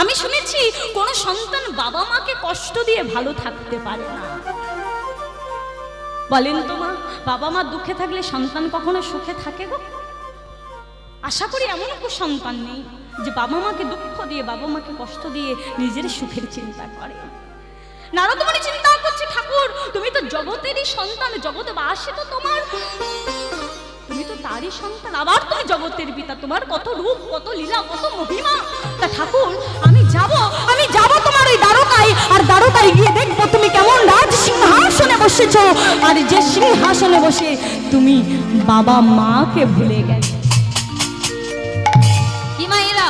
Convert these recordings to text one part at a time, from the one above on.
আমি শুনেছি কোন সন্তান বাবা মাকে কষ্ট দিয়ে ভালো থাকতে পারে না। বলেন তো মা, বাবা মা দুঃখে থাকলে সন্তান কখনো সুখে থাকে গো? আশা করি এমন কোনো সন্তান নেই যে বাবা মাকে দুঃখ দিয়ে, বাবা মাকে কষ্ট দিয়ে নিজের সুখের চিন্তা করে। নারদ মুনি চিন্তা করছে, ঠাকুর তুমি তো জগতেরই সন্তান, জগতে বাসে তো তোমার, তুমি তো তারই সন্তান, আবার তুমি জগতের পিতা, তোমার কত রূপ, কত লীলা, কত মহিমা। তা ঠাকুর আমি যাব তোমার ওই দ্বারকায়, আর দ্বারকায় গিয়ে দেখবো তুমি কেমন রাজ সিংহাসনে বসেছ, আর যে সিংহাসনে বসে তুমি বাবা মাকে ভুলে গেছো। কি মায়েরা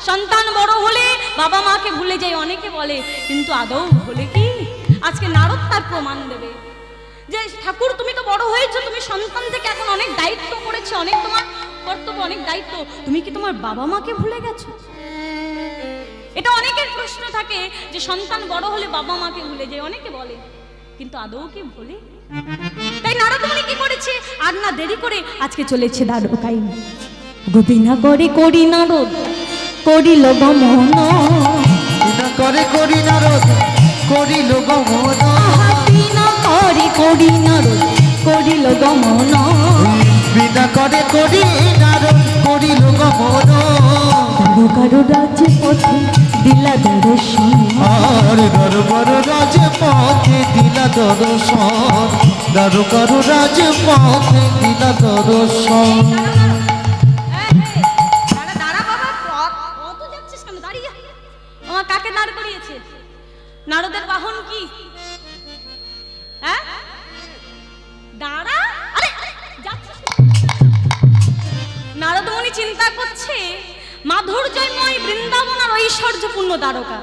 সন্তান বড় হলে বাবা মাকে ভুলে যায় অনেকে বলে, কিন্তু আদৌ ভুলে কি? আজকে নারদ তার প্রমাণ দেবে যে ঠাকুর তুমি তো বড় হয়েছো, তুমি সন্তান থেকে এখন অনেক দায়িত্ব করেছো, অনেক তোমার কর্তব্য, অনেক দায়িত্ব, তুমি কি তোমার বাবা মাকে ভুলে গেছো? এটা অনেকের প্রশ্ন থাকে যে সন্তান বড় হলে বাবা মাকে ভুলে যায়, অনেকে বলে, কিন্তু আদৌ কি ভুলে? তাই নারদ মুনি কি করেছে, আর না দেরি করে আজকে চলেছে দ্বারকায়। গোবিনা করে করি নারদ করিল গমন, বিনা করে করি নারদ করিল গমন, বিনা করে করি নারদ করিল গমন, বিনা করে করি নারদ করিল গমন, কারো রাজ্য পথে দিলা দর্শন, আর দরবার রাজপথে দিলা দর্শন, দরবার রাজপথে দিলা দর্শন। কাকে দাঁড় করিয়েছে? নারদের বাহন কি? হ্যাঁ দাঁড়া, আরে যাচ্ছিস। নারদ মুনি চিন্তা করছে মাধুর্যময় বৃন্দাবন আর ঐশ্বর্যপূর্ণ দ্বারকা,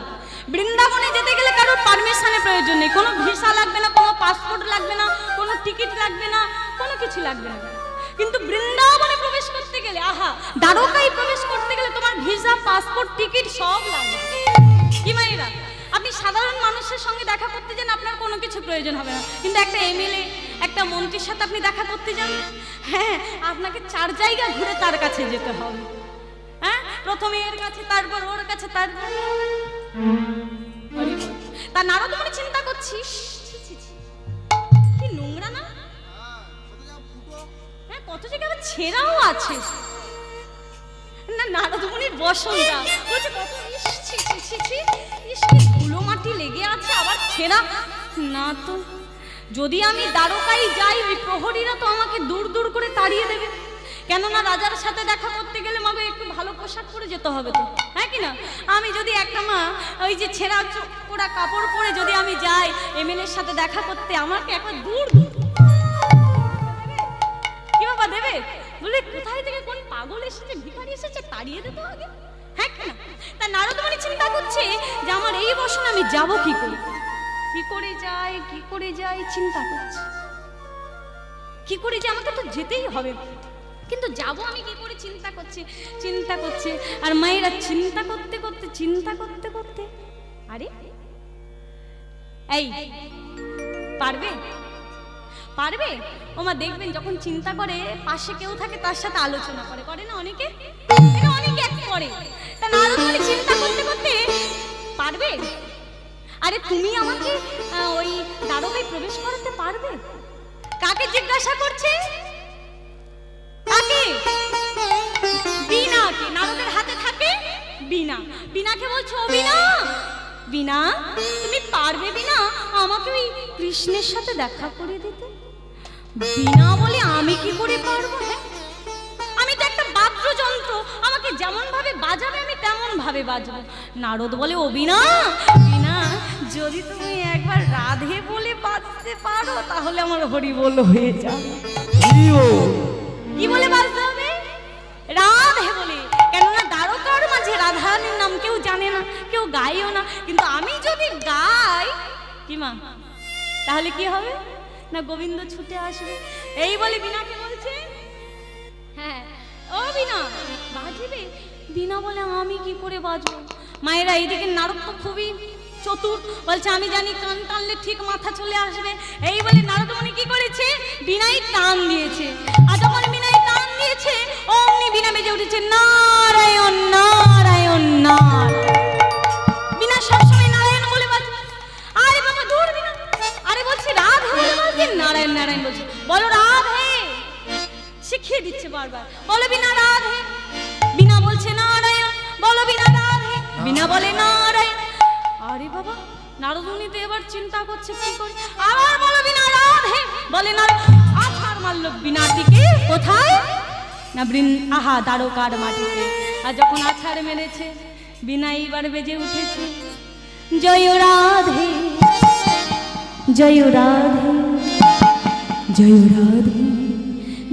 বৃন্দাবনে যেতে গেলে কারোর পারমিশনের প্রয়োজন নেই, কোনো ভিসা লাগবে না, কোনো পাসপোর্ট লাগবে না, কোনো টিকিট লাগবে না, কোনো কিছু লাগবে না। কিন্তু বৃন্দাবনে প্রবেশ করতে গেলে, আহা দ্বারকায় প্রবেশ করতে গেলে তোমার ভিসা, পাসপোর্ট, টিকিট সব লাগবে। কি মায়েরা, আপনি সাধারণ মানুষের সঙ্গে দেখা করতে যান, আপনার কোনো কিছু প্রয়োজন হবে না, কিন্তু একটা এমএলএ, একটা মন্ত্রীর সাথে আপনি দেখা করতে যান, হ্যাঁ আপনাকে 4 জায়গা ঘুরে তার কাছে যেতে হবে। হ্যাঁ প্রথমে এর কাছে, তারপর ওর কাছে, তারপর তা নারদ মুনি চিন্তা করছিস কি নোংরা না? হ্যাঁ কত জায়গায় আবার ছেঁড়াও আছে না। নারদ মুনির বসনটা বলছে কত ধুলো মাটি লেগে আছে, আবার ছেঁড়া না। তো যদি আমি দ্বারকায় যাই, ওই প্রহরীরা তো আমাকে দূর দূর করে তাড়িয়ে দেবে, কেননা রাজার সাথে দেখা করতে গেলে মাগো একটু ভালো পোশাক পরে যেতে হবে তো, হ্যাঁ কি না? আমি যদি একটা মা ওই যে ছেঁড়া পোড়া কাপড় পরে যদি আমি যাই এমএলএর সাথে দেখা করতে, আমাকে একবার দূর কি বাবা দেবে? বলে কোথায় থেকে কোন পাগল এসেছে, ভিখারি এসেছে, তাড়িয়ে দিতে হবে, হ্যাঁ কি না? তা নারদ মুনি চিন্তা করছে যে আমার এই বসন আমি যাব কি করে, কি করে যাই চিন্তা করছে, কি করে যে আমাকে তো যেতেই হবে, কিন্তু যাবো আমি কি করে চিন্তা করছে। আর মায়েরা চিন্তা করতে আরে এই পারবে ওমা দেখবেন যখন চিন্তা করে পাশে কেউ থাকে তার সাথে আলোচনা করে না অনেকে, এটা অনেকে এক করে। তা নারদ মুনি চিন্তা করতে পারবে? আরে তুমি আমাকে ওই দ্বারকায় প্রবেশ করাতে পারবে? কাকে জিজ্ঞাসা করছে? বিনাকে। নারদের হাতে থাকে বিনা, বিনাকে বলছো ও বিনা তুমি পারবে বিনা আমাকে ওই কৃষ্ণের সাথে দেখা করে দিতে? বিনা বলে আমি কি করে পারবো? হ্যাঁ আমি তো একটা বাদ্যযন্ত্র, আমাকে যেমন ভাবে বাজাবে আমি তেমন ভাবে বাজবো। নারদ বলে ও বিনা যদি তুমি একবার রাধে বলে বাজতে পারো তাহলে আমার হরি বল হয়ে যাবে। কি বলে বাজতে হবে? রাধে বলে, কেননা দ্বারকার মাঝে রাধারানীর নাম কেউ জানে না, কেউ গায়ও না, কিন্তু আমি যদি গাই কি মা তাহলে কি হবে না গোবিন্দ ছুটে আসবে। এই বলে বিনাকে বলছে হ্যাঁ ও বিনা বাজবে। বিনা বলে আমি কি করে বাজবো? মায়েরা এইদিকে নারদ তো খুবই চতুর, বলছে আমি জানি কান টানলে ঠিক মাথা চলে আসবে। এই বলে নারদ মুনি কি করেছে? বিনাই টান দিয়েছে, আর যখন বিনাই টান দিয়েছে অমনি বিনা বেজে উঠেছে নারায়ণ নারায়ণ নারায়ণ। বিনা বলে নারায়ণ। আরে বাবা, নারদমুনি তো এবার চিন্তা করছে কি করে, আবার বলো বিনা রাধে, বলে না আছাড় মারল বিনাটিকে কোথায় না আহা দ্বারকার মাটিতে। আর যখন আছাড় মেরেছে বিনা এইবার বেজে উঠেছে জয় রাধে জয় রাধে জয় রাধে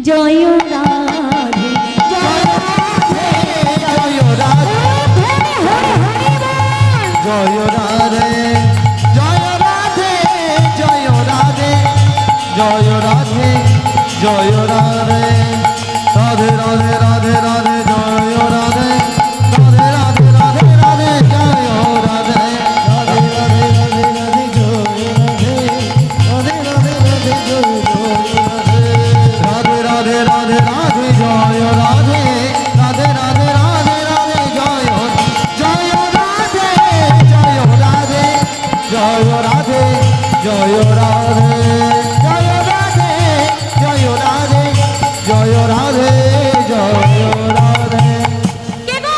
জয় রাধে জয় রাধে জয় রাধে জয় রাধে জয় রাধে জয় রাধে জয় রাধে জয় রাধে রাধে রাধে রাধে রাধে জয় রাধে রাধে রাধে রাধে রাধে জয় রাধে রাধে রাধে রাধে রাধে জয় রাধে রাধে রাধে রাধে জয় রাধে রাধে রাধে রাধে রাধে জয় রাধে রাধে জয় রাধে জয় রাধে জয় রাধে জয় রাধে জয় রাধে জয় রাধে। কে গো?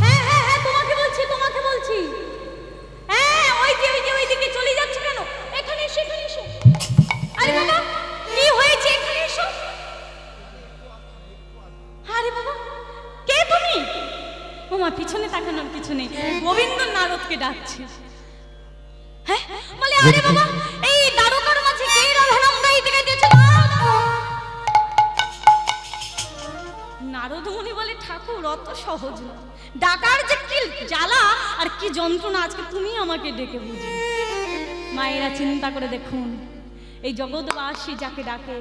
হ্যাঁ হ্যাঁ হ্যাঁ, তোমাকে বলছি। হ্যাঁ, ওইদিকে চলে যাচ্ছে কেন? এখানে এসো, এখানে এসো। আরে বাবা, কি হয়েছে? এখানে এসো। আরে বাবা, কে তুমি? ওমা, পিছনে তাকানোর কিছু নেই, গোবিন্দ নারদকে ডাকছে। হ্যাঁ, বলে আরে বাবা, এই দ্বারকার মাঝে কে রাধা নাম গাইতে গাইতেছে? নারদমুনি বলে ঠাকুর, অত সহজ না, ডাকার যে কি জ্বালা আর কি যন্ত্রণা আজকে তুমি আমাকে ডেকে বুঝি। মায়েরা চিন্তা করে দেখুন, এই জগৎবাসী যাকে ডাকে,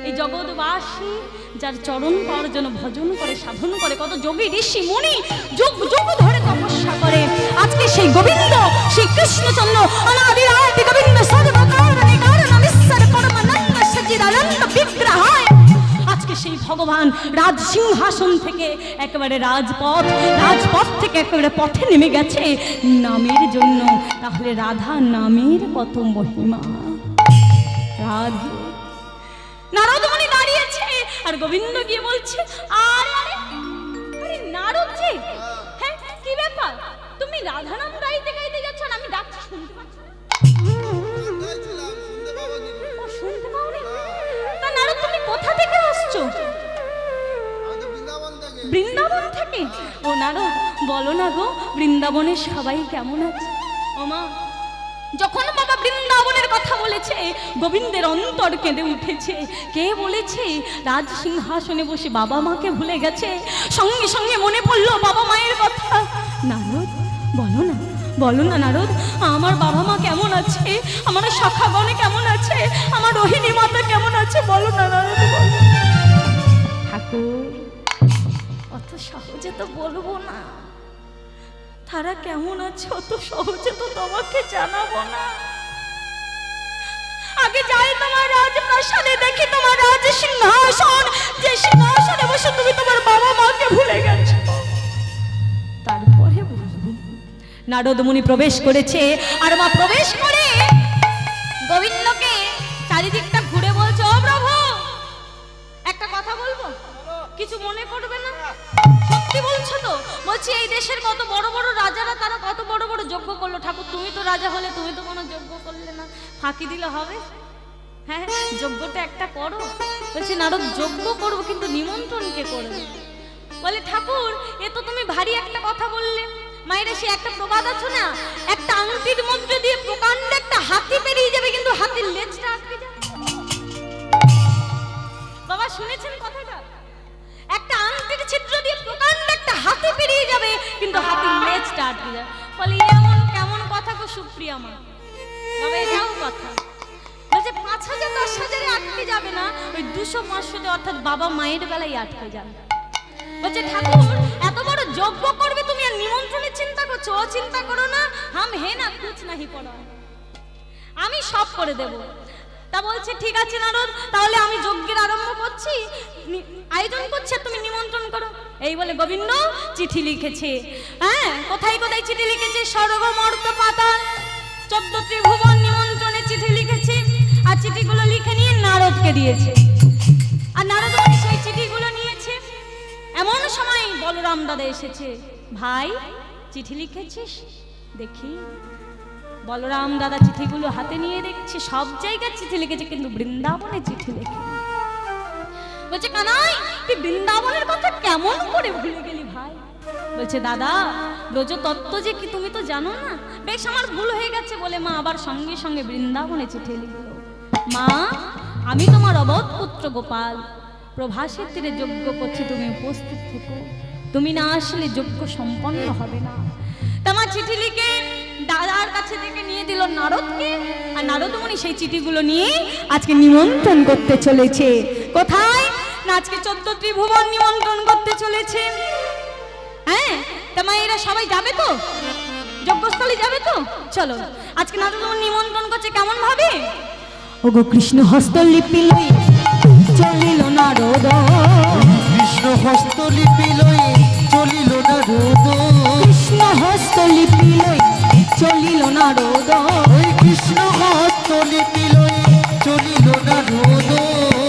এই জগৎবাসী যার চরণ পাওয়ার জন্য ভজন করে, সাধন করে, কত যোগী ঋষি মুনি যুগ যুগ ধরে তপস্যা করে, আজকে সেই গোবিন্দ, সেই কৃষ্ণচন্দ্র অনাদি আদি গোবিন্দ সর্বকারণে কারণমেশ্বর পরমানন্দ সচ্চিদানন্দ বিগ্রহায় আজকে সেই ভগবান রাজ সিংহাসন থেকে একেবারে রাজপথ থেকে একেবারে পথে নেমে গেছে নামের জন্য। তাহলে রাধা নামের কত মহিমা। রাধে, নারদমুনি দাঁড়িয়েছে আর গোবিন্দ গিয়ে বলছে আরে আরে আরে নারদ জি, হ্যাঁ কি ব্যাপার, তুমি রাধা নাম গাইতে গাইতে যাচ্ছ আর আমি ডাকছি শুনতে পাচ্ছ না? ও, শুনতে পাওনি? তা নারদ, তুমি কোথা থেকে আসছো? বৃন্দাবন থেকে। ও নারদ, বলো না গো, বৃন্দাবনের সবাই কেমন আছে? ও মা, যখন বাবা বৃন্দাবনের কথা বলেছে গোবিন্দের অন্তর কেঁদে উঠেছে। কে বলেছে? রাজ সিংহাসনে বসে বাবা মাকে ভুলে গেছে, সঙ্গে সঙ্গে মনে পড়লো বাবা মায়ের কথা। নারদ, বলো না নারদ, আমার বাবা মা কেমন আছে, আমার সখাগণে কেমন আছে, আমার রোহিণী মাতা কেমন আছে, বলো না নারদ, বলো। ঠাকুর, অত সহজে তো বলবো না, তারা কেমন আছে অত সহজে তো তোমাকে জানাবো না। আগে যাই তোমার রাজপ্রাসাদে, দেখি তোমার রাজ সিংহাসন, যে সিংহাসনে বসে তুমি তোমার বাবা মাকে ভুলে গেছো, তারপরে বলবো। নারদমুনি প্রবেশ করেছে, আর মা প্রবেশ করে গোবিন্দকে চারিদিকটা ঘুরে বলছে, ও প্রভু, একটা কথা বলবো, কিছু মনে করবে না? সত্যি বলছো তো? বলছি এই দেশের কত বড় বড় রাজারা, তারা কত বড় বড় যজ্ঞ করলো, ঠাকুর তুমি তো রাজা হলে তুমি তো কোনো যজ্ঞ করলে না, ফাঁকি দিলে হবে? হ্যাঁ, যজ্ঞটা একটা করো। বলছি নারদ, যজ্ঞ করবো কিন্তু নিমন্ত্রণ কে করবে? বলে ঠাকুর, এ তো তুমি ভারী একটা কথা বললে। মায়েরা, সে একটা প্রবাদ আছে না, একটা আংটির মধ্যে দিয়ে প্রকাণ্ড একটা হাতি পেরিয়ে যাবে কিন্তু হাতির লেজটা আটকে যাবে। বাবা শুনেছেন কথাটা? একটা আংটির ছিদ্র দিয়ে প্রকাণ্ড একটা হাতি পেরিয়ে যাবে কিন্তু হাতির লেজটা আটকে যাবে। বলে এমন কেমন কথা গো সুপ্রিয়া মা? বাবা এটাও কথা। বলছে ৫,০০০ ১০,০০০ আটকে যাবে না, ওই ২০০ ৫০০ অর্থাৎ বাবা মায়ের বেলায় আটকে যাবে। বলছে ঠাকুর, এত বড় যজ্ঞ করবে তুমি আর নিমন্ত্রণের চিন্তা করছো? ও চিন্তা করো না, হাম হে না কুছ নাহি পড়া, আমি সব করে দেব। তা বলছে ঠিক আছে নারদ, তাহলে আমি যজ্ঞের আরম্ভ করছি, আয়োজন করছে, তুমি নিমন্ত্রণ করো। এই বলে গোবিন্দ চিঠি লিখেছে। হ্যাঁ, কোথায় কোথায় চিঠি লিখেছে? স্বর্গ মর্ত পাতাল 14 ত্রিভুবন নিমন্ত্রণে চিঠি লিখেছে, আর চিঠিগুলো লিখে নিয়ে নারদকে দিয়েছে। আর নারদ সেই চিঠিগুলো নিয়েছে। এমন সময় বলরাম দাদা এসেছে। ভাই চিঠি লিখেছিস দেখি। বলরাম দাদা চিঠিগুলো হাতে নিয়ে দেখছে সব জায়গায় চিঠি লিখেছে, কিন্তু বৃন্দাবনে চিঠি লেখে। বলছে কানাই, তুই বৃন্দাবনের কথা কেমন করে ভুলে গেলি ভাই? বলছে দাদা, ব্রজ তত্ত্ব যে কি তুমি তো জানো না। বেশ, আমার ভুল হয়ে গেছে বলে মা আবার সঙ্গে সঙ্গে বৃন্দাবনে চিঠি লিখলো। মা, আমি তোমার অবধ পুত্র গোপাল প্রভাসের তীরে যজ্ঞ করছি, তুমি উপস্থিত থেকো। তুমি না আসলে যজ্ঞ সম্পন্ন হবে না। তোমার চিঠি লিখে দাদার কাছে থেকে নিয়ে দিল নারদকে, আর নারদমণি সেই চিঠিগুলো নিয়ে আজকে নিমন্ত্রণ করতে চলেছে। কোথায় না, আজকে 14 ত্রিভুবন নিমন্ত্রণ করতে চলেছে। হ্যাঁ, তোমার এরা সবাই যাবে তো, যজ্ঞস্থলে যাবে তো? চলো, আজকে নারদমণি নিমন্ত্রণ করছে কেমন ভাবে। ওগো কৃষ্ণ হস্তলিপি লই চলিল নারদ, কৃষ্ণ হস্তলিপি লই চলিল নারদ, কৃষ্ণ হস্তলিপি লই চলিল নারদ, ওই কৃষ্ণ হস্তলিপি লই চলিল নারদ।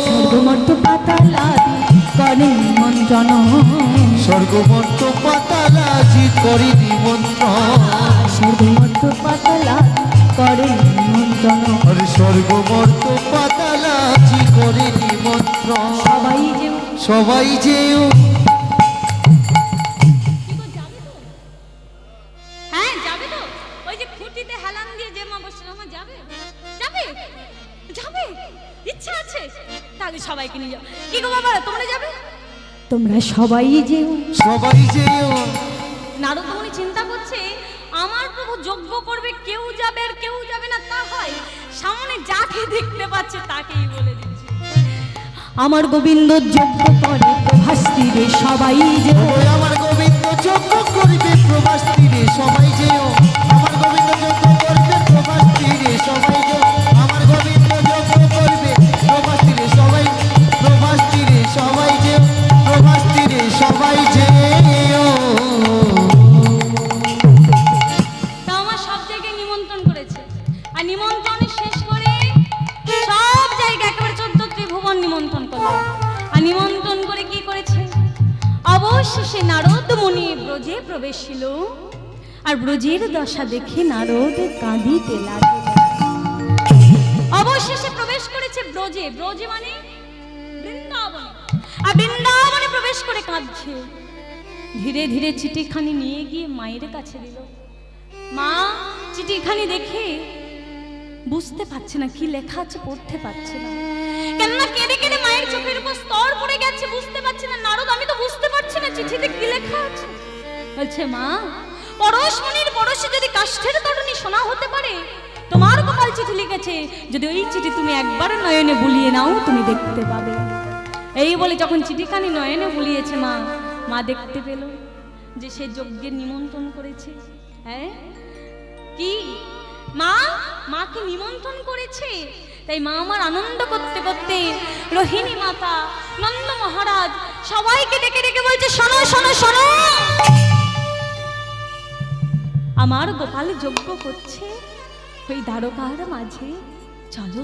স্বর্গমর্ত পাতালাদি করে নিমন্ত্রণ, স্বর্গমর্ত পাতালাজি করে নিমন্ত্রণ, স্বর্গমর্ত পাতালাদি করে নিমন্ত্রণ, আরে স্বর্গমর্ত পাতালাজি করে নিমন্ত্রণ। সবাই যেও সবাই যেও। হ্যাঁ যাবে তো? ওই যে খুঁটিতে হেলান দিয়ে যে মা বসে আমার যাবে, যাবে যাবে, ইচ্ছা আছে তাহলে সবাইকে নিয়ে যাও। কি গো বাবা, তোমরা যাবে? তোমরা সবাই যেও। সবাই যেও। নারদমণি চিন্তা করছে, আমার প্রভু যজ্ঞ করবে, কেউ যাবে আর কেউ যাবে না তা হয়? সামনে যাকে দেখতে পাচ্ছে তাকেই বলে দিচ্ছে। আমার গোবিন্দ যজ্ঞ করে প্রভাস তীরে, সবাই যেও। ওই আমার গোবিন্দ যজ্ঞ করিবে প্রভাস তীরে, সবাই যেও। আমার গোবিন্দ যজ্ঞ করবে প্রভাস তীরে, সবাই যেও। আমার গোবিন্দ যজ্ঞ করবে প্রভাস তীরে, সবাই, প্রভাস তীরে সবাই যেও, প্রভাস তীরে সবাই যেও। তা আমার সব জায়গায় নিমন্ত্রণ করেছে, আর নিমন্ত্রণ শেষ করে সব জায়গায় একেবারে 14 ত্রিভুবন নিমন্ত্রণ করলো। আর নিমন্ত্রণ করে কি করেছে? অবশেষে নারদ মুনি ব্রজে প্রবেশিল, আর ব্রজের দশা দেখে নারদ কাঁদিতে লাগল। অবশেষে প্রবেশ করেছে ব্রজে, ব্রজে মানে বৃন্দাবন, আর বৃন্দাবনে প্রবেশ করে কাঁদছে। ধীরে ধীরে চিঠিখানি নিয়ে গিয়ে মায়ের কাছে দিল। মা চিঠিখানি দেখে বুঝতে পারছে না কি লেখা আছে, পড়তে পারছে না, কেননা কেঁদে কেঁদে মায়ের চোখের উপর স্তর পড়ে গেছে, বুঝতে পারছে না। নারদ, আমি তো বুঝতে পারছি না চিঠিতে কি লেখা আছে। বলছে মা, পরশমণির পরশে যদি কাষ্ঠের তরণী সোনা হতে পারে, তোমার গোপাল চিঠি লিখেছে, যদি ওই চিঠি তুমি একবার নয়নে বুলিয়ে নাও তুমি দেখতে পাবে। এই বলে যখন চিঠিখানি নয়নে বুলিয়েছে মা, মা দেখতে পেল যে সে যজ্ঞের নিমন্ত্রণ করেছে। হ্যাঁ, কি মা, মাকে নিমন্ত্রণ করেছে। তাই মা আমার আনন্দ করতে করতে রোহিণী মাতা, নন্দ মহারাজ সবাইকে ডেকে ডেকে বলছে, শোনো শোনো শোনো, আমার গোপাল যজ্ঞ করছে ওই দ্বারকার মাঝে, চলো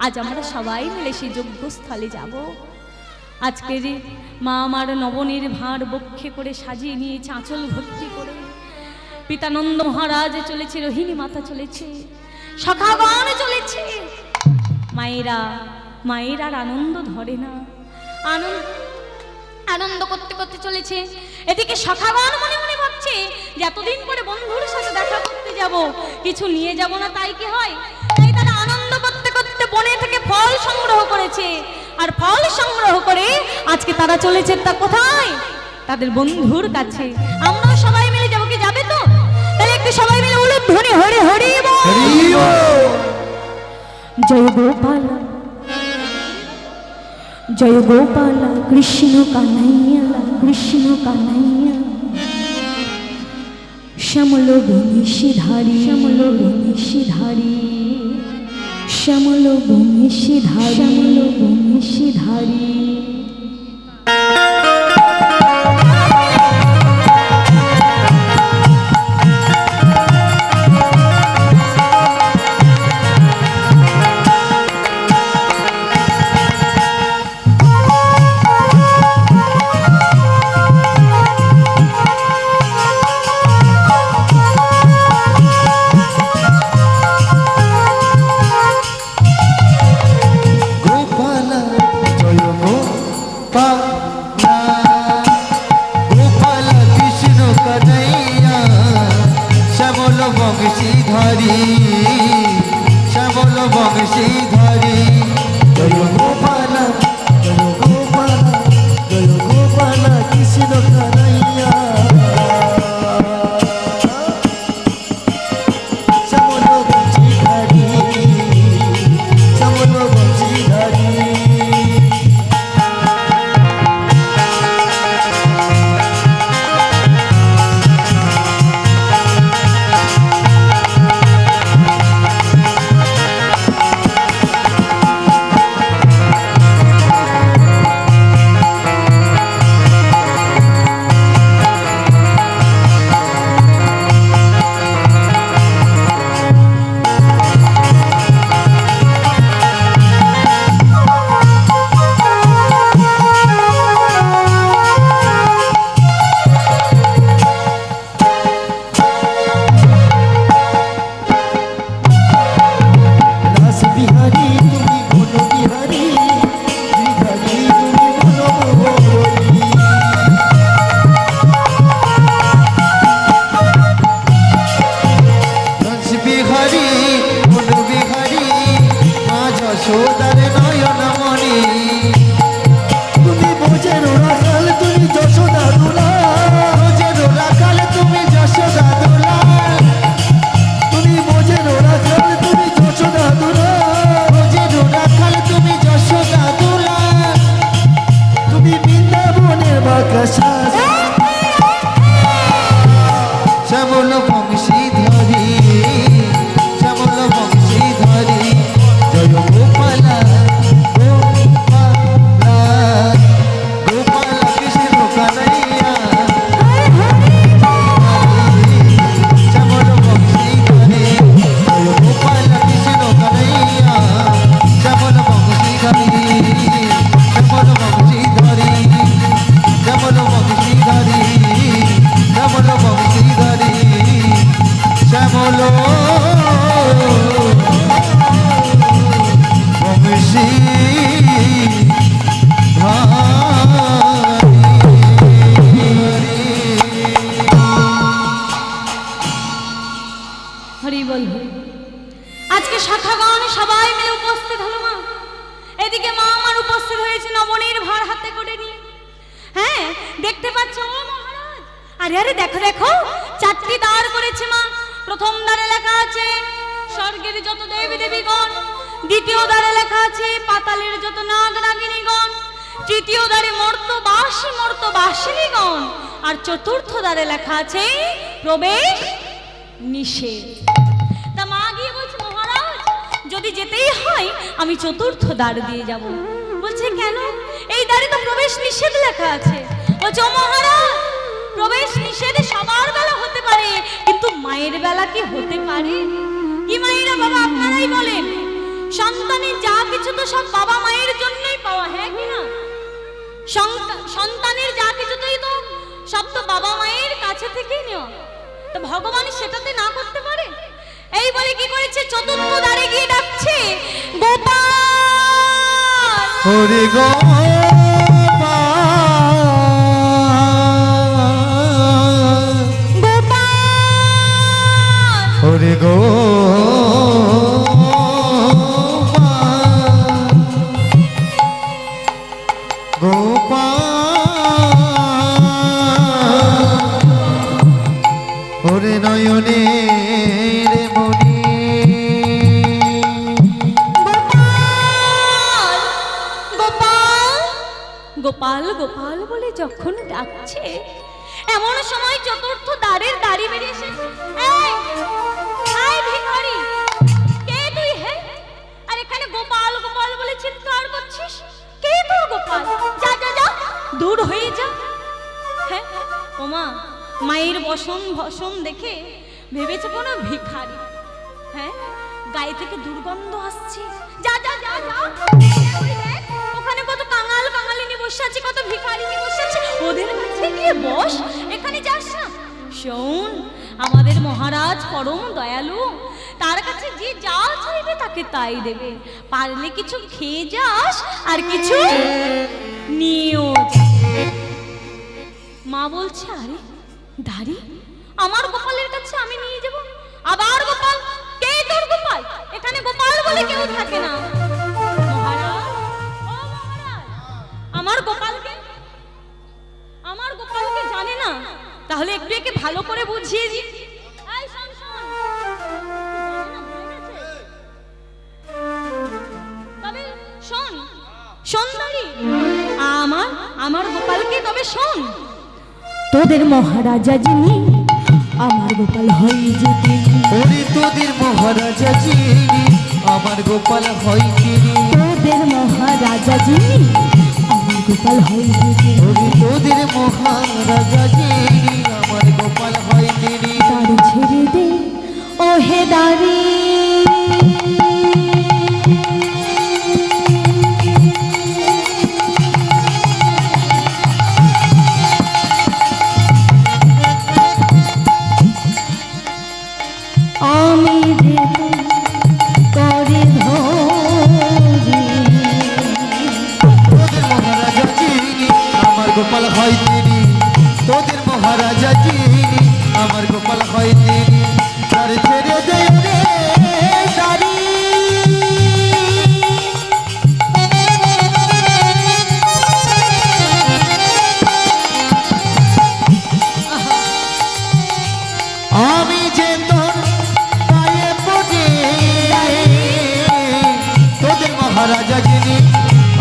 আজ আমরা সবাই মিলে সেই যজ্ঞস্থলে যাব। আজকের মা আমার নবনির্ভার বক্ষে করে সাজিয়ে নিয়েছে আঁচল ভর্তি করে। পিতানন্দ মহারাজ চলেছে, রোহিণী মাতা চলেছে, সখাগণ চলেছে। মায়েরা মায়ের আর আনন্দ ধরে না, আনন্দ করতে করতে চলেছে। এদিকে সখাগণ মনে মনে ভাবছে যে এতদিন পরে বন্ধুর সাথে দেখা করতে যাব, কিছু নিয়ে যাব না তাই কি হয়। তাই তারা আনন্দ করতে করতে বনে থেকে ফল সংগ্রহ করেছে, আর ফল সংগ্রহ করে আজকে তারা চলেছে তা কোথায়? তাদের বন্ধুর কাছে। আমরাও সবাই মিলে যাবো, কি যাবে তো? তাহলে একটু সবাই মিলে উলুধ্বনি হরি হরি জয় গোপাল, জয় গোপাল কৃষ্ণ কানাইয়া, কৃষ্ণ কানাইয়া, শ্যামল বংশীধারী, শ্যামল বংশীধারী, শ্যামল বংশীধারী, শ্যামল বংশীধারী। বংশীধারী শ্যামল বংশীধারী জয় গোপাল জয় গোপাল জয় গোপাল কৃষ্ণ কানাইয়া শ্যামল বংশীধারী শ্যামল বংশীধারী যশোদার নয়নমণি তুমি বোঝের রাখাল তুমি যশোদা দুলাল বোঝের রাখাল তুমি যশোদা দুলাল তুমি বোঝের রাখাল তুমি যশোদা দুলাল বোঝের রাখাল তুমি যশোদা দুলাল তুমি বৃন্দাবনের বাকাশা শ্যামল বংশীধারী শ্যামল বংশীধারী জয় গোপাল গোপাল গোপাল কৃষ্ণ কানাইয়া শ্যামল বংশীধারী জয় গোপাল কৃষ্ণ কানাইয়া শ্যামল বংশীধারী শ্যামল বংশীধারী শ্যামল বংশীধারী শ্যামল বংশীধারী শ্যামল হরি বল হরি। আজকে শাখাগণ সবাই মিলে উপস্থিত হলো মা। এদিকে মা আমার উপস্থিত হয়েছে নবনীর ভার হাতে করে নিয়ে। হ্যাঁ দেখতে পাচ্ছ ও মহারাজ, আরে আরে দেখো দেখো, চারটি দ্বার করেছে মা। প্রথম দ্বারে লেখা আছে স্বর্গের যত দেবী দেবীগণ, দ্বিতীয় দ্বারে লেখা আছে পাতালের যত নাগ নাগিনীগণ, তৃতীয় দ্বারে মর্তবাসিনীগণ, আর চতুর্থ দ্বারে লেখা আছে প্রবেশ নিষেধ। তা মা গিয়ে বলছে মহারাজ যদি যেতেই হয় আমি চতুর্থ দ্বার দিয়ে যাব। বলছে কেন? এই দ্বারে তো প্রবেশ নিষেধ লেখা আছে। বলছে ও মহারাজ প্রবেশ নিষেধ সবার বেলা হতে পারে, কিন্তু মায়ের বেলা কি হতে পারে? কি মায়েরা বাবা আপনারাই বলেন, সন্তানের যা কিছু তো সব বাবা মায়ের জন্যই পাওয়া, হ্যাঁ কি না? সন্তানের যা কিছুতেই তো সব তো বাবা মায়ের কাছে থেকেই নেওয়া, তো ভগবান সেটাতে না করতে পারে? এই বলে কি করেছে চতুর্থ দ্বারে গিয়ে ডাকছে গোপাল হরি গোপাল হরি ওরে নয়নের মণি গোপাল গোপাল বলে যখন ডাকছে, এমন সময় চতুর্থ দ্বারের দাঁড়ি বেরিয়ে এসেছে। এই ভিখারি, কে তুই? হে, আর এখানে গোপাল গোপাল বলে চিৎকার করছিস? কে তোর গোপাল? যা যা যা, দূর হয়ে যা। হ্যাঁ ওমা, মায়ের বসন ভসন দেখে ভেবেছে কোনো ভিখারি। হ্যাঁ, গায়ে থেকে দুর্গন্ধ আসছে। যা যা যা যা, ওখানে কত কাঙাল কাঙালিনী বসে আছে, কত ভিখারিনী বসে আছে, ওদের কাছে গিয়ে বস, এখানে যাস না। শোন, আমাদের মহারাজ পরম দয়ালু, তার কাছে যে যা চাইবে তাকে তাই দেবে। পারলে কিছু খেয়ে যাস আর কিছু নিয়েও যা। মা বলছে আরে দাঁড়ি, আমার গোপালের কাছে আমি নিয়ে যাব? আবার গোপাল বলে কেউ থাকে না। মহারাজ, ও মহারাজ, আমার গোপালকে জানে না? তাহলে একটু একে ভালো করে বুঝিয়ে দিই। এই শোন শোন, জানে না, ভুলে গেছে। তবে শোন শোন দাঁড়ি, আমার গোপালকে তবে শোন। তোদের মহারাজা যিনি, আমার গোপাল হয় যে তিনি। ওরে তোদের মহারাজা যিনি, আমার গোপাল হয় তিনি। তোদের মহারাজা যিনি, আমার গোপাল হয় যে তিনি। ওরে তোদের মহারাজা যিনি, আমার গোপাল হয় তিনি। দাড়ি ছেড়ে দে ও হে দাড়ি, আমি যে করে ধরি। তোদের মহারাজা যিনি, আমার গোপাল হয় তিনি। তোদের মহারাজা যিনি, আমার গোপাল হয় তিনি। তার ছেড়ে দে রে দাড়ি। আমি যে তোর পায়ে পড়ি, তোদের মহারাজা যিনি,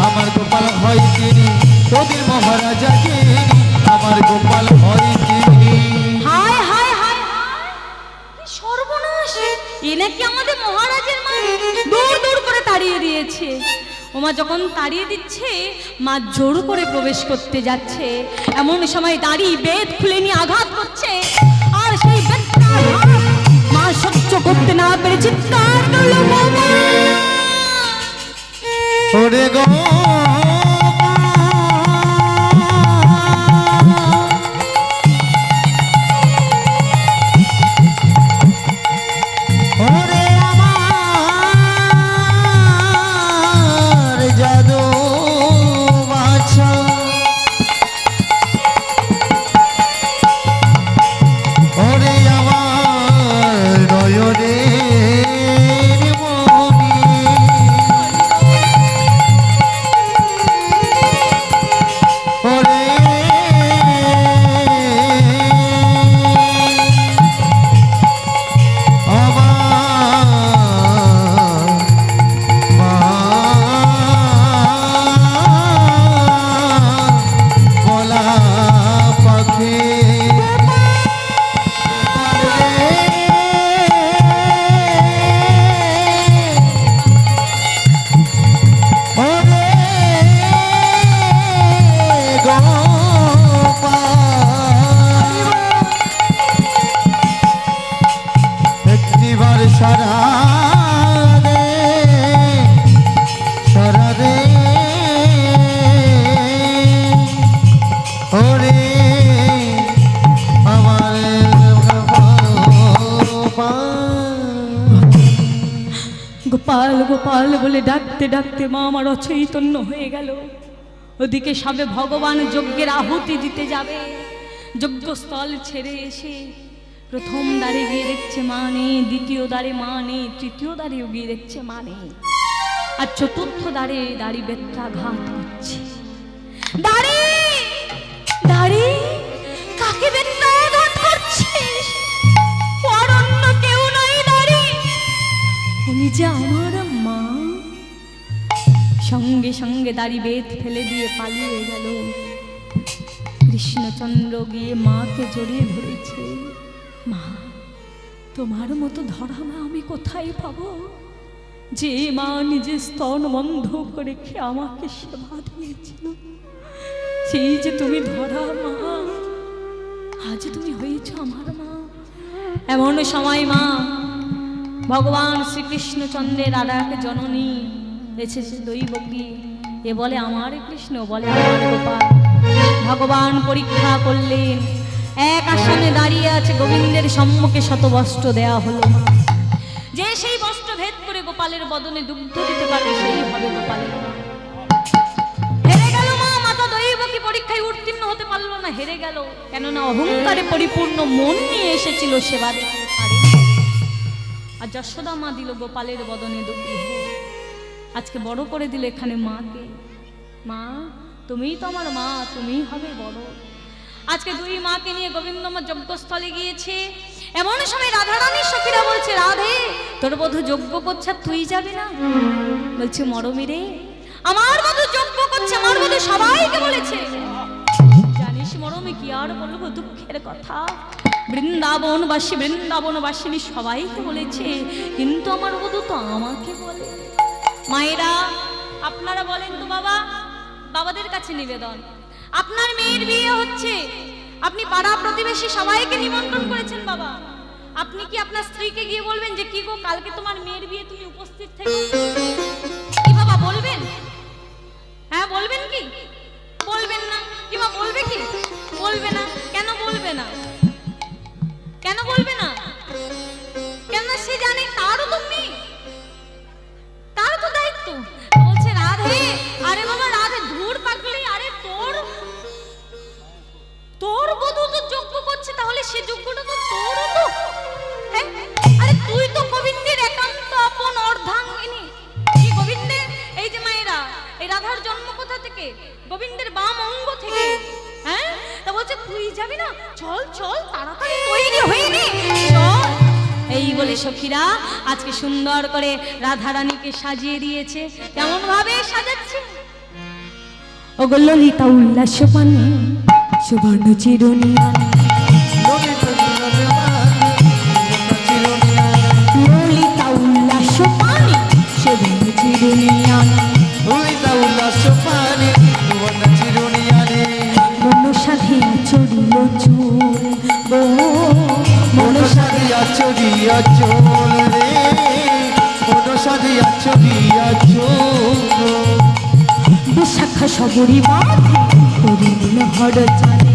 আমার গোপাল হয় তিনি। তোদের মহারাজা যিনি, আমার গোপাল হয় তিনি। হায় হায় হায় হায়, কি সর্বনাশ! এ নাকি আমাদের মহারাজের মা দূর দূর করে তাড়িয়ে দিয়েছে। ওমা যখন তাড়িয়ে দিচ্ছে, মা জোর করে প্রবেশ করতে যাচ্ছে, এমন সময় দাড়ি বেদ খুলে নিয়ে আঘাত করছে। আর সেই বেদটা আঘাত মা সহ্য করতে না পেরে চিৎকার করলো, বৌমা! ওরে গো ওরে আমার জাদু বাছা, ওরে আমার নয়নের মনি। ওরে সারা রে সারা রে ওরে আমার গোপাল গোপাল বলে ডাকতে ডাকতে মা আমার অচৈতন্য হয়ে গেল। ওদিকে সবে ভগবান যজ্ঞের আহুতি দিতে যাবে, যজ্ঞস্থল ছেড়ে এসে প্রথম দ্বারে গিয়ে দেখছে মা নেই, দ্বিতীয় দ্বারে মা নেই, তৃতীয় দ্বারেও গিয়ে দেখছে মা নেই, আর চতুর্থ দ্বারে দাড়ি বেত্রাঘাত করছে। দাড়ি দাড়ি, কাকে বেত্রাঘাত করছিস? আর অন্য কেউ নাই দাড়ি, উনি যে আমার মা। সঙ্গে সঙ্গে দাড়ি বেত ফেলে দিয়ে পালিয়ে গেল। কৃষ্ণচন্দ্র গিয়ে মাকে জড়িয়ে ধরেছে। মা, তোমার মতো ধরা মা আমি কোথায় পাবো? যে মা নিজে স্তন বন্ধ করে খেয়ে আমাকে সেবা দিয়েছিল, সেই যে তুমি ধরা মা, আজ তুমি হয়েছ আমার মা। এমন সময় মা ভগবান শ্রীকৃষ্ণচন্দ্রের আর এক জননী এসেছে দৈবকী। এ বলে আমার কৃষ্ণ, বলে আমার গোপাল। ভগবান পরীক্ষা করলেন, এক আসনে দাঁড়িয়ে আছে গোবিন্দের সম্মুখে শত বস্ত্র দেয়া হলো। যে সেই বস্ত্র ভেদ করে গোপালের বদনে দুগ্ধ দিতে পারবে সেই হবে গোপালের মা। হেরে গেল মা, মাতা দৈবকী পরীক্ষায় উত্তীর্ণ হতে পারলো না, হেরে গেল। কেননা অহংকারে পরিপূর্ণ মন নিয়ে এসেছিল সেবা দিতে পারে। আর যশোদা মা দিল গোপালের বদনে দুঃখী ভোগ। আজকে বড় করে দিল এখানে মাকে। মা তুমিই তো আমার মা, তুমিই হবে বড়। আজকে দুই মাকে নিয়ে গোবিন্দমা যজ্ঞস্থলে গিয়েছে। এমন সময় রাধারানীর সখীরা বলছে, রাধে তোর বধূ যজ্ঞ করছে আর তুই যাবি না? বলছে মরমী রে, আমার বধূ যজ্ঞ করছে, আমার বধূ সবাইকে বলেছে। জানিস মরমী কি আর বলবো, দুঃখের কথা। বৃন্দাবনবাসিনী সবাইকে বলেছে, কিন্তু আমার বধূ তো আমাকে বলে। মায়েরা আপনারা বলেন তো বাবা, বাবাদের কাছে নিবেদন, আপনার মেয়ের বিয়ে হচ্ছে, আপনি পাড়া প্রতিবেশী সবাইকে নিমন্ত্রণ করেছেন বাবা, আপনি কি আপনার স্ত্রীকে গিয়ে বলবেন যে কি গো কালকে তোমার মেয়ের বিয়ে, তুমি উপস্থিত থেকো? কি বাবা বলবেন? হ্যাঁ বলবেন কি? বলবেন না। কিংবা বলবে কি? বলবে না। কেন বলবে না? কেন বলবে না? কেন সে জানে তারও তো মেয়ে, তার তো দায়িত্ব। বলছে রাধে, আরে বাবা রাধে ধুর পাগলি, আরে তোর বধূ তো যজ্ঞ করছে, তাহলে সে যজ্ঞটা তো তোরও তো। হ্যাঁ আরে তুই তো গোবিন্দের একান্ত আপন অর্ধাঙ্গিনী। কি গোবিন্দের, এই যে মায়েরা, এই রাধার জন্ম কোথা থেকে? গোবিন্দের বাম অঙ্গ থেকে। হ্যাঁ তা বলছে তুই যাবি না? চল চল তাড়াতাড়ি তৈরি হয়ে নে, চল। এই বলে সখীরা আজকে সুন্দর করে রাধারানীকে সাজিয়ে দিয়েছে। কেমন ভাবে সাজাচ্ছে? ওগো ললিতা উল্লাস পানে সুবর্ণ চিরুনি আনে, ললিতা উল্লাস পানে সুবর্ণ চিরুনি আনে, ললিতা উল্লাস পানে সুবর্ণ চিরুনি আনে। মন সাধিয়া চড়িল চুল গো, মন সাধিয়া চড়িয়া চুল রে, মন সাধিয়া চড়িয়া চুল। বিশাখা সবরি বাঁধে করিল হর চালে,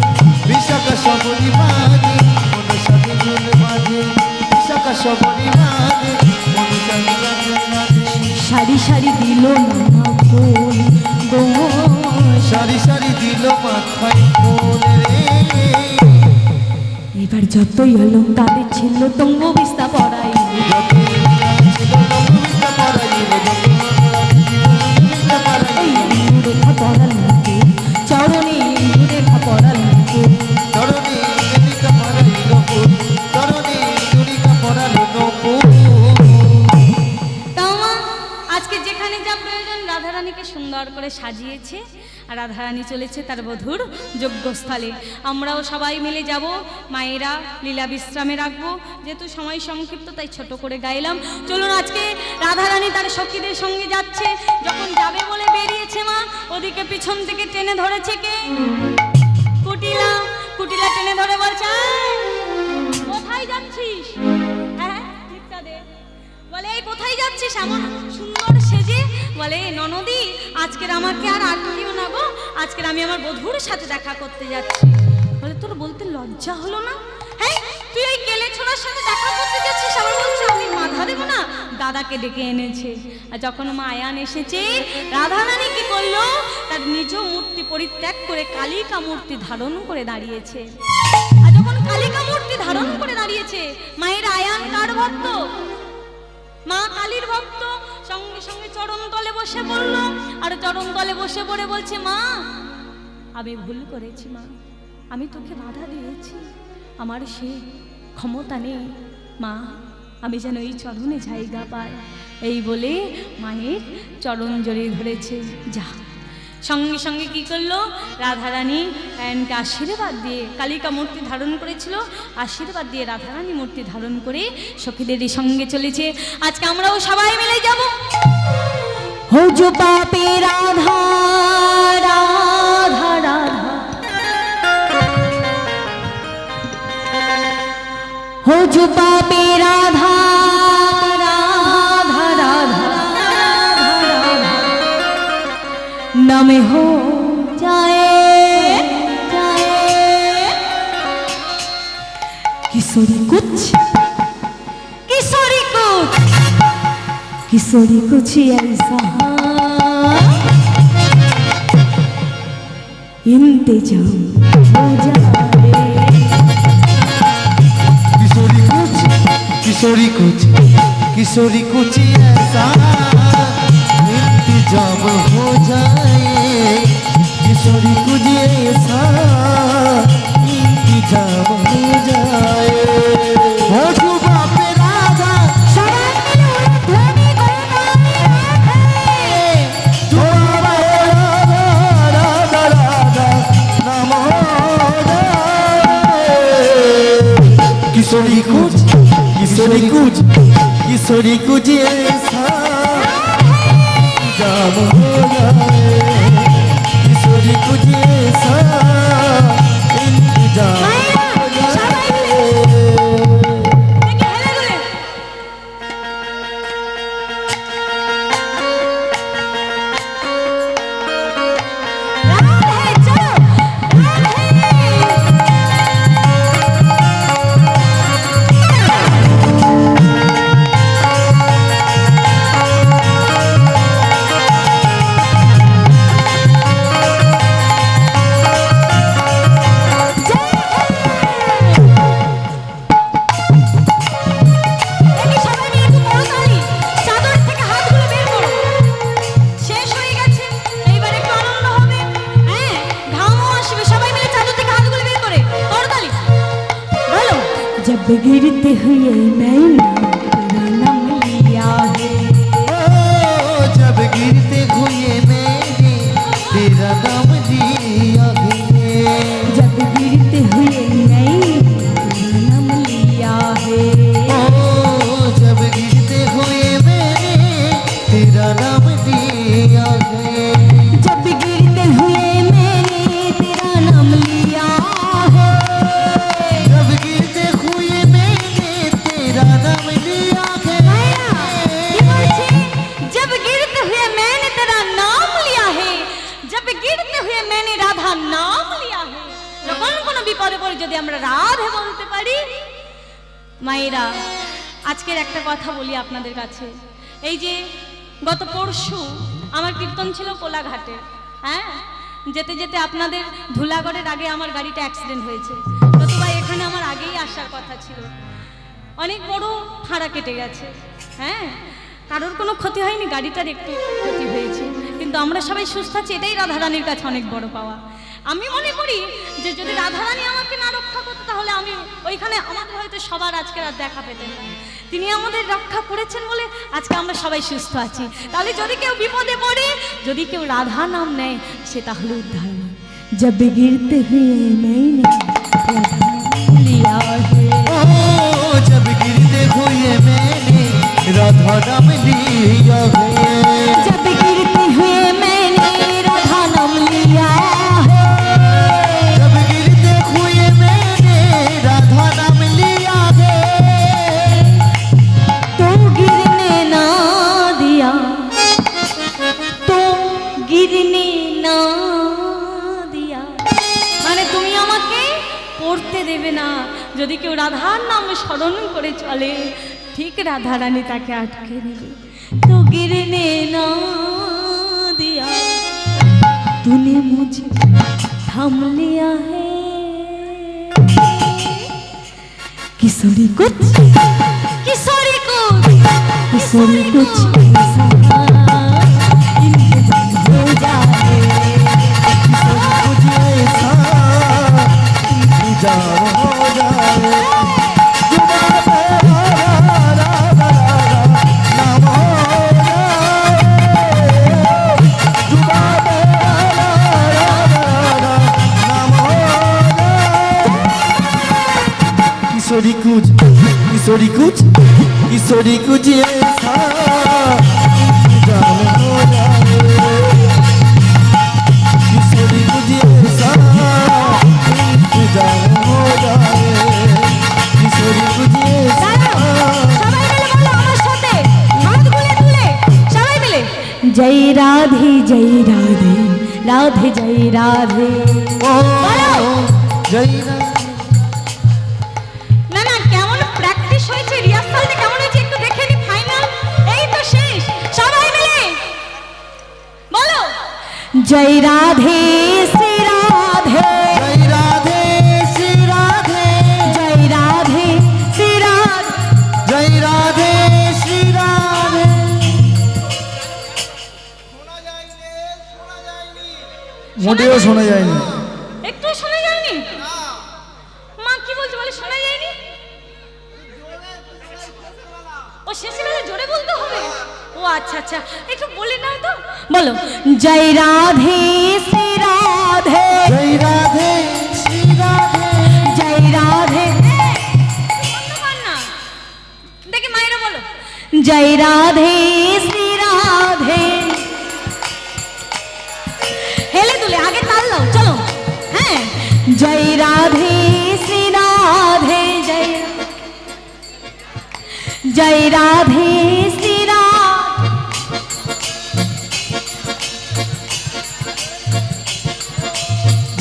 বিশাখা সবরি বাঁধে মন সাধে চুল বাঁধে, বিশাখা সবরি বাঁধে মন সাধে চুল বাঁধে। সারি সারি দিল নানা ফুল গো, সারি সারি দিল মাথায় ফুল রে। এবার যতই অলঙ্কারে ছিল তঙ্গ বিস্তা পড়াই, যতই ছিল তঙ্গবিদ্যা পড়াইল, এই রেখা পড়াল নাকি চরণে, রেখা পড়াল নাকি চরণে তুলিকা পড়াইল ফুল, চরণে তুলিকা পড়াইল ফুল। আজকে যেখানে যা প্রয়োজন রাধারানীকে সুন্দর করে সাজিয়েছে, আর রাধারানী চলেছে তার বধূর যজ্ঞস্থলে। আমরাও সবাই মিলে যাব, মায়েরা লীলা বিশ্রামে রাখবো, যেহেতু সময় সংক্ষিপ্ত তাই ছোট করে গাইলাম। চলুন আজকে রাধারানী তার সখীদের সঙ্গে যাচ্ছে, যখন যাবে বলে বেরিয়েছে মা, ওদিকে পিছন থেকে টেনে ধরেছে কে? কুটিলা। কুটিলা টেনে ধরে বলছে কোথায় যাচ্ছিস? হ্যাঁ ঠিকটা দে। বলে এই কোথায় যাচ্ছিস এমন সুন্দর সেজে? বলে ননদি আজকের আমাকে আর আটকিও না গো, আজকের আমি আমার বধূর সাথে দেখা করতে যাচ্ছি। বলে তোর বলতে লজ্জা হলো না? হ্যাঁ তুই ওই কেলে ছোড়ার সাথে দেখা করতে যাচ্ছিস, আবার বলছে আমি বাধা দেবো না? দাদাকে ডেকে এনেছে। আর যখন মা আয়ান এসেছে, রাধারানী কি করলো? তার নিজ মূর্তি পরিত্যাগ করে কালিকা মূর্তি ধারণ করে দাঁড়িয়েছে। আর যখন কালিকা মূর্তি ধারণ করে দাঁড়িয়েছে, মায়ের আয়ান কার ভক্ত? মা কালীর ভক্ত। সঙ্গে সঙ্গে চরণ তলে বসে পড়ল, আর চরণ তলে বসে পড়ে বলছে মা আমি ভুল করেছি মা, আমি তোকে বাধা দিয়েছি, আমার সে ক্ষমতা নেই মা, আমি যেন এই চরণে জায়গা পাই। এই বলে মায়ের চরণ জড়িয়ে ধরেছে। যা সঙ্গে সঙ্গে কি করলো? রাধারানী আয়নকে আশীর্বাদ দিয়ে, কালিকা মূর্তি ধারণ করেছিল, আশীর্বাদ দিয়ে রাধারানী মূর্তি ধারণ করে সখীদেরই সঙ্গে চলেছে। আজকে আমরাও সবাই মিলে যাব। হো যো পাপে রাধা রাধা রাধা, হো যো পাপে রাধা রাধা রাধা, নামে हो जाए जाए किशोरी कुछ किशोरी कुछ किशोरी कुछ ऐसा इंतजाम हो जाए। किशोरी कुछ किशोरी कुछ ऐसा इंतजाम हो जाए, किशोरी कुछ ऐसा इंतजाम हो जाए। हो जुबा पे राधा जुबा पे राधा राधा नाम हो जाए। किशोरी कुछ ऐसा इंतजाम हो जाए, किशोरी कुछ ऐसा इंतजाम हो जाए। দেখি হেলে দুলে। রাধে চলো দেখি সবাই মিলে একটু করতালি, চাদর থেকে হাতগুলো বের করো। শেষ হয়ে গেছে, এইবার একটু আনন্দ হবে। হ্যাঁ, ঘামও আসবে, সবাই মিলে চাদর থেকে হাতগুলো বের করে করতালি বলো। जब गिरते हुए मैंने तेरा नाम लिया है, ओ, जब गिरते हुए मैंने तेरा नाम लिया है, जब गिरते हुए मैंने तेरा नाम लिया है, ओ, जब गिरते हुए मैंने तेरा नाम लिया है, जब गिरते हुए मैंने तेरा नाम लिया है। जब गिरते हुए मैंने तेरा नाम लिया है। কি বলছে? जब गिरते हुए मैंने तेरा नाम लिया है, जब गिरते हुए मैंने राधा नाम लिया है। যখন কোনো বিপদে পড়ে যদি আমরা রাধে বলতে পারি। মায়েরা, আজকের একটা কথা বলি আপনাদের কাছে। এই যে গত পরশু আমার কীর্তন ছিল কোলাঘাটে। হ্যাঁ, যেতে যেতে আপনাদের ধুলাগড়ের আগে আমার গাড়িটা অ্যাক্সিডেন্ট হয়েছে। নতুবা এখানে আমার আগেই আসার কথা ছিল। অনেক বড় ফাঁড়া কেটে গেছে। হ্যাঁ, কারোর কোনো ক্ষতি হয়নি, গাড়িটার একটু ক্ষতি হয়েছে, কিন্তু আমরা সবাই সুস্থ আছি, এটাই রাধারানীর কাছে অনেক বড় পাওয়া। আমি মনে করি যে যদি রাধারানী আমাকে না রক্ষা করতো তাহলে আমি ওইখানে আমাদের হয়তো সবার আজকে আর দেখা পেতেন না। তিনি আমাদের রক্ষা করেছেন বলে আজকে আমরা সবাই সুস্থ আছি। তাহলে যদি কেউ বিপদে পড়ে, যদি কেউ রাধা নাম নেয়, সে তাহলে উদ্ধার না। जब गिरते हुए मैंने राधा नाम लिया है, ओ, जब गिरते हुए मैंने राधा नाम लिया है, जब गिरते हुए मैंने राधा नाम लिया है, जब गिरते हुए मैंने राधा नाम लिया है, तो गिरने ना दिया, तो गिरने ना दिया। মানে তুমি আমাকে পড়তে দেবে না। যদি কেউ রাধার নাম স্মরণ করে চলে, ঠিক রাধা রানী তাকে আটকে দেবে। তো गिरने ना दिया, तूने मुझे थाम लिया है। किशोरी कुछ किशोरी कुछ किशोरी कुछ ऐसा इंतजाम हो जाए, किशोरी कुछ ऐसा इंतजाम हो जाए। जुबा पे राधा राधा नाम हो जाए, जुबा पे राधा नाम हो जाए। किशोरी कुछ ऐसा इंतजाम हो जाए, किशोरी कुछ ऐसा इंतजाम हो जाए, किशोरी कुछ ऐसा। সবাই মিলে বলো আমার সাথে, হাতগুলো তুলে সবাই মিলে জয় রাধে জয় রাধে রাধে জয় রাধে। ओ जय राधे। না না, কেমন প্র্যাকটিস হয়েছে, রিহার্সালটা কেমন হয়েছে একটু দেখে নি। ফাইনাল এই তো শেষ, সবাই মিলে বলো জয় রাধে শ্রী রাধে, जय राधे श्री राधे, জয় রাধে শ্রী রাধে, जय राधे श्री মোটেও শোনা যায়নি। একটু শোনা যায়নি? মা কি বলছে বলে শোনা যায়নি? ও শেষে বেলা জোরে বলতে হবে? ও আচ্ছা আচ্ছা, একটু বলে নাও তো। বলো, জয় রাধে শ্রী রাধে, জয় রাধে শ্রী রাধে, জয় রাধে। দেখে মায়েরা বলো, জয় রাধে শ্রী রাধে। হেলে দুলে আগে তাল দাও, চলো। হ্যাঁ, জয় রাধে শ্রী রাধে, জয় জয় রাধে শ্রী রাধে।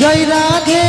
জয় রাধে